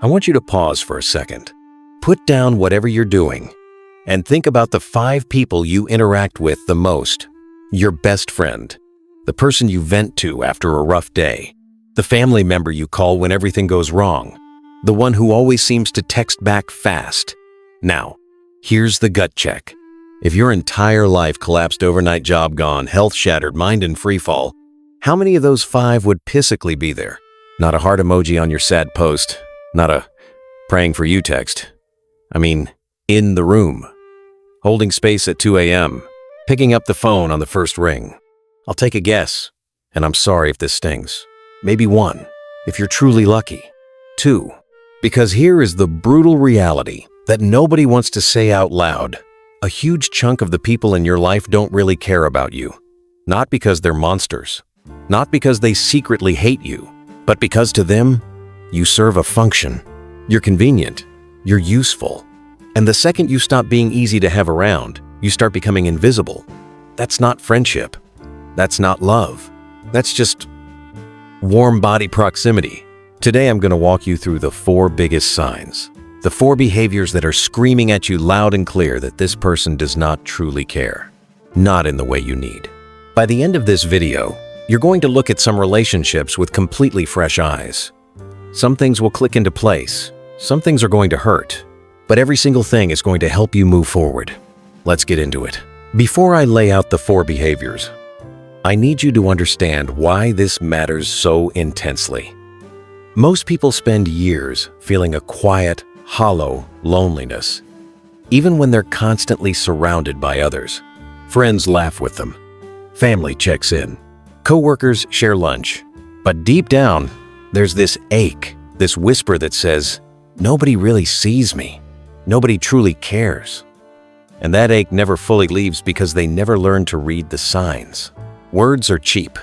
I want you to pause for a second. Put down whatever you're doing and think about the 5 people you interact with the most. Your best friend, the person you vent to after a rough day, the family member you call when everything goes wrong, the one who always seems to text back fast. Now, here's the gut check. If your entire life collapsed overnight, job gone, health shattered, mind in free fall, how many of those 5 would physically be there? Not a heart emoji on your sad post, not a praying for you text. I mean, in the room, holding space at 2 a.m., picking up the phone on the first ring. I'll take a guess, and I'm sorry if this stings. Maybe 1, if you're truly lucky. 2, because here is the brutal reality that nobody wants to say out loud. A huge chunk of the people in your life don't really care about you. Not because they're monsters, not because they secretly hate you, but because to them, you serve a function. You're convenient, you're useful. And the second you stop being easy to have around, you start becoming invisible. That's not friendship. That's not love. That's just warm body proximity. Today I'm going to walk you through the 4 biggest signs. The 4 behaviors that are screaming at you loud and clear that this person does not truly care. Not in the way you need. By the end of this video, you're going to look at some relationships with completely fresh eyes. Some things will click into place. Some things are going to hurt. But every single thing is going to help you move forward. Let's get into it. Before I lay out the 4 behaviors, I need you to understand why this matters so intensely. Most people spend years feeling a quiet, hollow loneliness, even when they're constantly surrounded by others. Friends laugh with them. Family checks in. Coworkers share lunch. But deep down, there's this ache, this whisper that says, nobody really sees me. Nobody truly cares. And that ache never fully leaves because they never learn to read the signs. Words are cheap.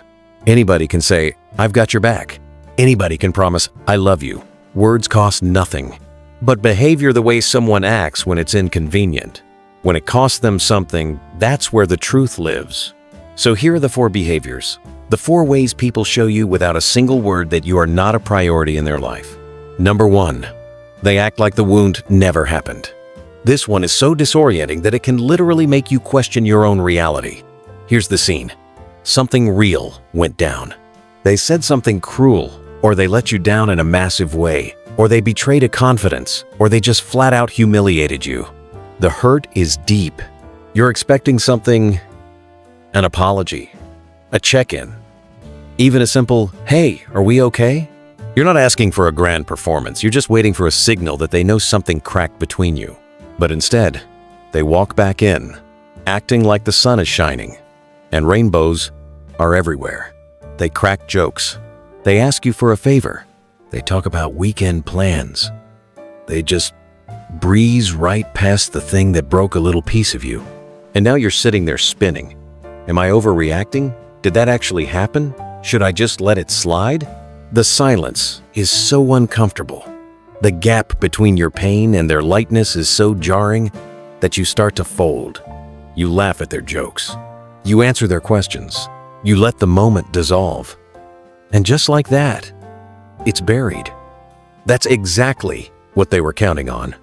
Anybody can say, I've got your back. Anybody can promise, I love you. Words cost nothing. But behavior, the way someone acts when it's inconvenient, when it costs them something, that's where the truth lives. So here are the 4 behaviors. The 4 ways people show you without a single word that you are not a priority in their life. Number 1, they act like the wound never happened. This one is so disorienting that it can literally make you question your own reality. Here's the scene. Something real went down. They said something cruel, or they let you down in a massive way, or they betrayed a confidence, or they just flat out humiliated you. The hurt is deep. You're expecting something, an apology, a check-in, even a simple, hey, are we okay? You're not asking for a grand performance, you're just waiting for a signal that they know something cracked between you. But instead, they walk back in, acting like the sun is shining, and rainbows are everywhere. They crack jokes. They ask you for a favor. They talk about weekend plans. They just breeze right past the thing that broke a little piece of you. And now you're sitting there spinning. Am I overreacting? Did that actually happen? Should I just let it slide? The silence is so uncomfortable. The gap between your pain and their lightness is so jarring that you start to fold. You laugh at their jokes. You answer their questions. You let the moment dissolve. And just like that, it's buried. That's exactly what they were counting on.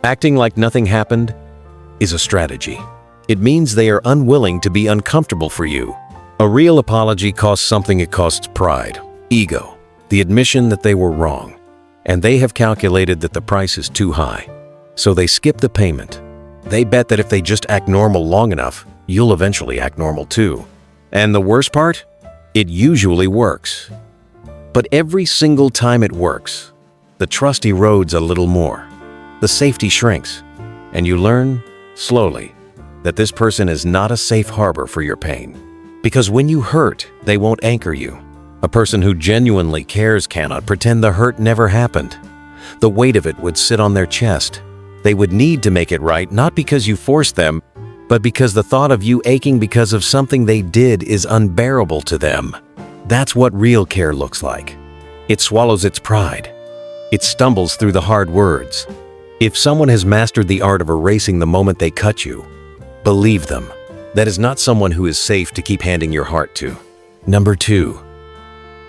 Acting like nothing happened is a strategy. It means they are unwilling to be uncomfortable for you. A real apology costs something. It costs pride, ego, the admission that they were wrong. And they have calculated that the price is too high. So they skip the payment. They bet that if they just act normal long enough, you'll eventually act normal too. And the worst part? It usually works. But every single time it works, the trust erodes a little more. The safety shrinks. And you learn, slowly, that this person is not a safe harbor for your pain. Because when you hurt, they won't anchor you. A person who genuinely cares cannot pretend the hurt never happened. The weight of it would sit on their chest. They would need to make it right, not because you forced them, but because the thought of you aching because of something they did is unbearable to them. That's what real care looks like. It swallows its pride. It stumbles through the hard words. If someone has mastered the art of erasing the moment they cut you, believe them. That is not someone who is safe to keep handing your heart to. Number 2,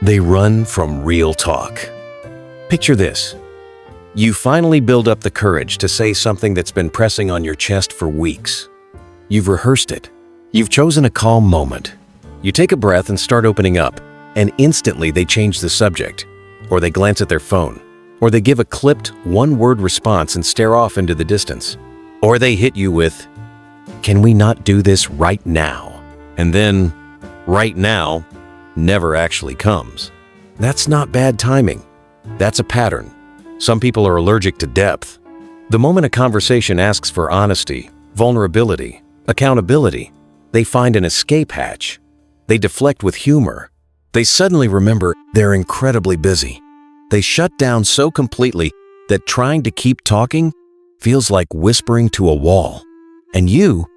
they run from real talk. Picture this. You finally build up the courage to say something that's been pressing on your chest for weeks. You've rehearsed it. You've chosen a calm moment. You take a breath and start opening up, and instantly they change the subject, or they glance at their phone, or they give a clipped, one-word response and stare off into the distance, or they hit you with, "Can we not do this right now?" And then, right now never actually comes. That's not bad timing. That's a pattern. Some people are allergic to depth. The moment a conversation asks for honesty, vulnerability, accountability, they find an escape hatch. They deflect with humor. They suddenly remember they're incredibly busy. They shut down so completely that trying to keep talking feels like whispering to a wall. And you,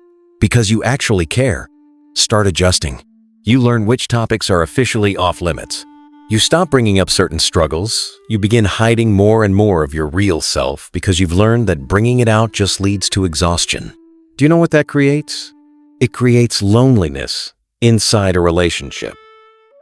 because you actually care, start adjusting. You learn which topics are officially off limits. You stop bringing up certain struggles. You begin hiding more and more of your real self because you've learned that bringing it out just leads to exhaustion. Do you know what that creates? It creates loneliness inside a relationship.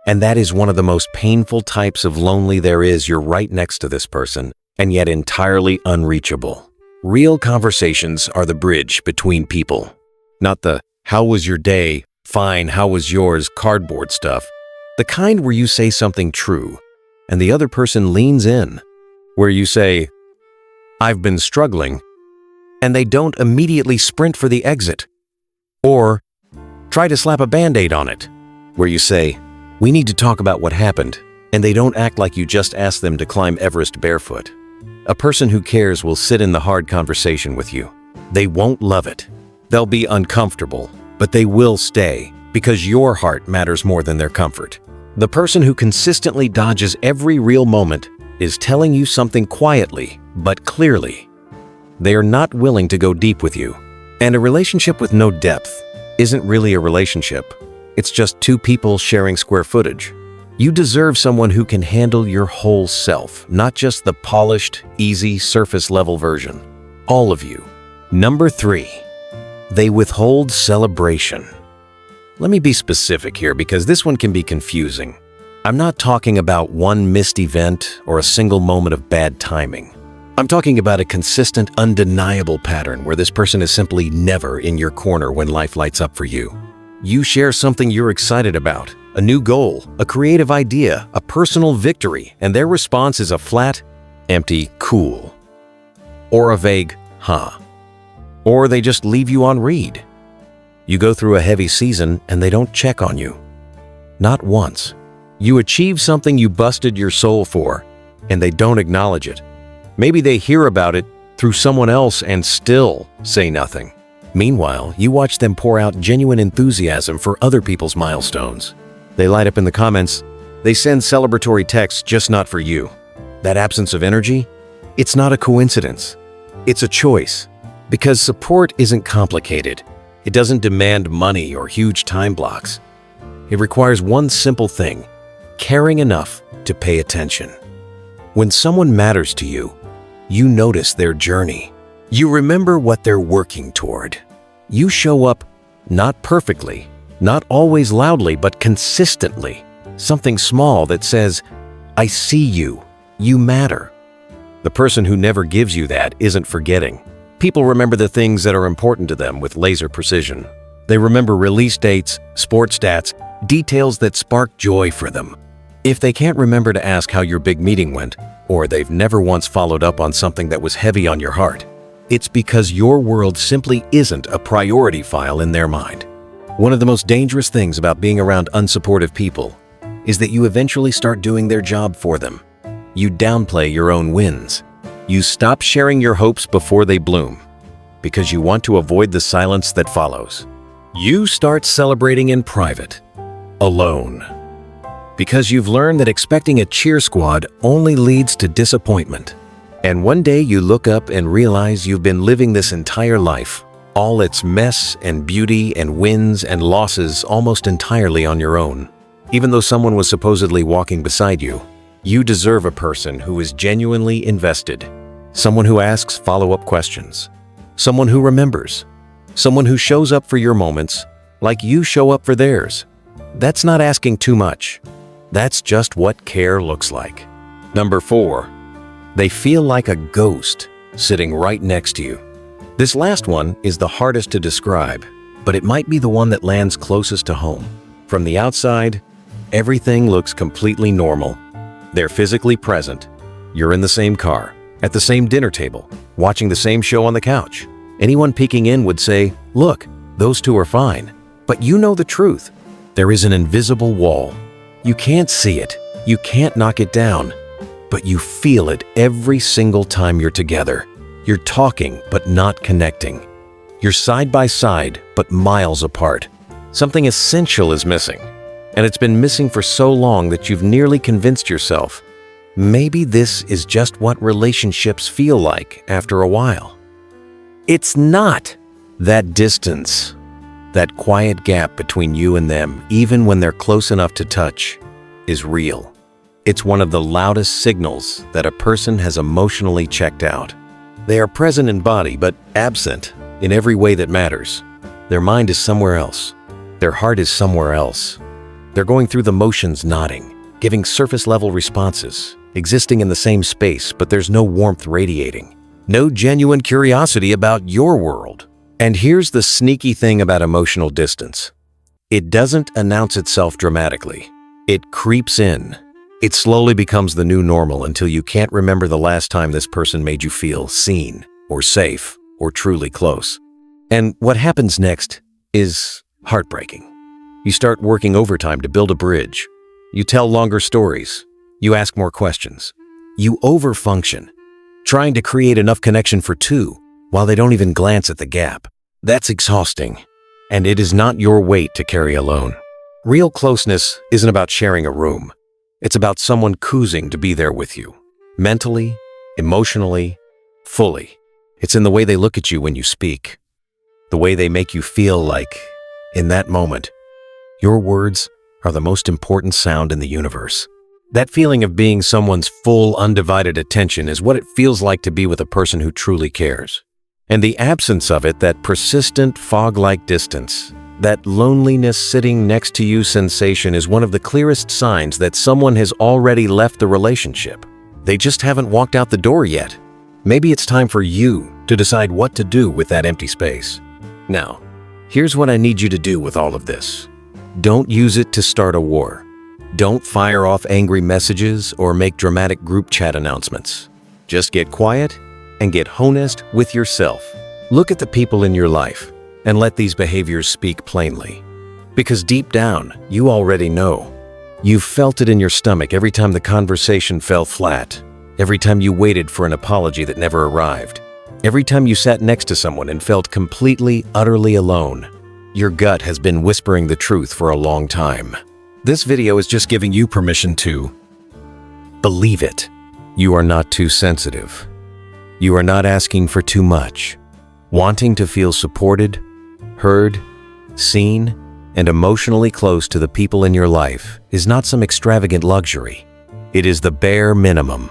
And that is one of the most painful types of lonely there is. You're right next to this person, and yet entirely unreachable. Real conversations are the bridge between people, not the "how was your day? Fine, how was yours?" cardboard stuff. The kind where you say something true, and the other person leans in, where you say, "I've been struggling," and they don't immediately sprint for the exit. Or try to slap a Band-Aid on it, where you say, "We need to talk about what happened," and they don't act like you just asked them to climb Everest barefoot. A person who cares will sit in the hard conversation with you. They won't love it. They'll be uncomfortable, but they will stay because your heart matters more than their comfort. The person who consistently dodges every real moment is telling you something quietly, but clearly. They are not willing to go deep with you. And a relationship with no depth isn't really a relationship. It's just two people sharing square footage. You deserve someone who can handle your whole self, not just the polished, easy, surface-level version. All of you. Number 3, they withhold celebration. Let me be specific here because this one can be confusing. I'm not talking about one missed event or a single moment of bad timing. I'm talking about a consistent, undeniable pattern where this person is simply never in your corner when life lights up for you. You share something you're excited about, a new goal, a creative idea, a personal victory, and their response is a flat, empty, cool. Or a vague, huh. Or they just leave you on read. You go through a heavy season and they don't check on you. Not once. You achieve something you busted your soul for, and they don't acknowledge it. Maybe they hear about it through someone else and still say nothing. Meanwhile, you watch them pour out genuine enthusiasm for other people's milestones. They light up in the comments. They send celebratory texts, just not for you. That absence of energy? It's not a coincidence. It's a choice. Because support isn't complicated. It doesn't demand money or huge time blocks. It requires one simple thing: caring enough to pay attention. When someone matters to you, you notice their journey. You remember what they're working toward. You show up not perfectly, not always loudly, but consistently. Something small that says, "I see you. You matter." The person who never gives you that isn't forgetting. People remember the things that are important to them with laser precision. They remember release dates, sports stats, details that spark joy for them. If they can't remember to ask how your big meeting went, or they've never once followed up on something that was heavy on your heart, it's because your world simply isn't a priority file in their mind. One of the most dangerous things about being around unsupportive people is that you eventually start doing their job for them. You downplay your own wins. You stop sharing your hopes before they bloom because you want to avoid the silence that follows. You start celebrating in private, alone, because you've learned that expecting a cheer squad only leads to disappointment. And one day you look up and realize you've been living this entire life, all its mess and beauty and wins and losses almost entirely on your own. Even though someone was supposedly walking beside you, you deserve a person who is genuinely invested. Someone who asks follow-up questions. Someone who remembers. Someone who shows up for your moments like you show up for theirs. That's not asking too much. That's just what care looks like. Number 4, They feel like a ghost sitting right next to you. This last one is the hardest to describe, but it might be the one that lands closest to home. From the outside, everything looks completely normal. They're physically present. You're in the same car, at the same dinner table, watching the same show on the couch. Anyone peeking in would say, "Look, those two are fine." But you know the truth. There is an invisible wall. You can't see it. You can't knock it down. But you feel it every single time you're together. You're talking, but not connecting. You're side by side, but miles apart. Something essential is missing. And it's been missing for so long that you've nearly convinced yourself, maybe this is just what relationships feel like after a while. It's not. That distance, that quiet gap between you and them, even when they're close enough to touch, is real. It's one of the loudest signals that a person has emotionally checked out. They are present in body, but absent in every way that matters. Their mind is somewhere else. Their heart is somewhere else. They're going through the motions, nodding, giving surface-level responses, existing in the same space, but there's no warmth radiating. No genuine curiosity about your world. And here's the sneaky thing about emotional distance. It doesn't announce itself dramatically. It creeps in. It slowly becomes the new normal until you can't remember the last time this person made you feel seen, or safe, or truly close. And what happens next is heartbreaking. You start working overtime to build a bridge. You tell longer stories. You ask more questions. You overfunction, trying to create enough connection for two, while they don't even glance at the gap. That's exhausting, and it is not your weight to carry alone. Real closeness isn't about sharing a room. It's about someone choosing to be there with you, mentally, emotionally, fully. It's in the way they look at you when you speak, the way they make you feel like, in that moment, your words are the most important sound in the universe. That feeling of being someone's full, undivided attention is what it feels like to be with a person who truly cares. And the absence of it, that persistent fog-like distance, that loneliness sitting next to you sensation, is one of the clearest signs that someone has already left the relationship. They just haven't walked out the door yet. Maybe it's time for you to decide what to do with that empty space. Now, here's what I need you to do with all of this. Don't use it to start a war. Don't fire off angry messages or make dramatic group chat announcements. Just get quiet and get honest with yourself. Look at the people in your life and let these behaviors speak plainly. Because deep down, you already know. You've felt it in your stomach every time the conversation fell flat, every time you waited for an apology that never arrived, every time you sat next to someone and felt completely, utterly alone. Your gut has been whispering the truth for a long time. This video is just giving you permission to believe it. You are not too sensitive. You are not asking for too much. Wanting to feel supported, heard, seen, and emotionally close to the people in your life is not some extravagant luxury. It is the bare minimum.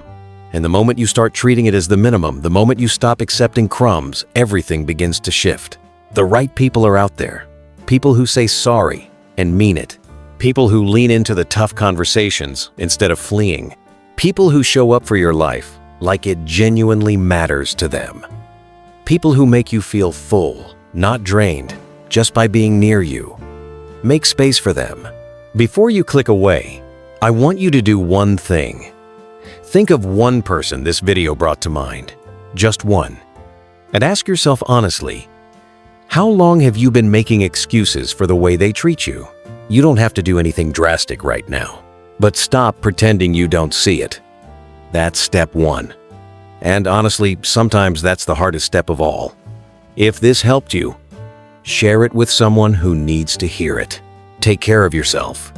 And the moment you start treating it as the minimum, the moment you stop accepting crumbs, everything begins to shift. The right people are out there. People who say sorry and mean it. People who lean into the tough conversations instead of fleeing. People who show up for your life like it genuinely matters to them. People who make you feel full, not drained, just by being near you. Make space for them. Before you click away, I want you to do one thing. Think of one person this video brought to mind, just one, and ask yourself honestly, how long have you been making excuses for the way they treat you? You don't have to do anything drastic right now, but stop pretending you don't see it. That's step one. And honestly, sometimes that's the hardest step of all. If this helped you, share it with someone who needs to hear it. Take care of yourself.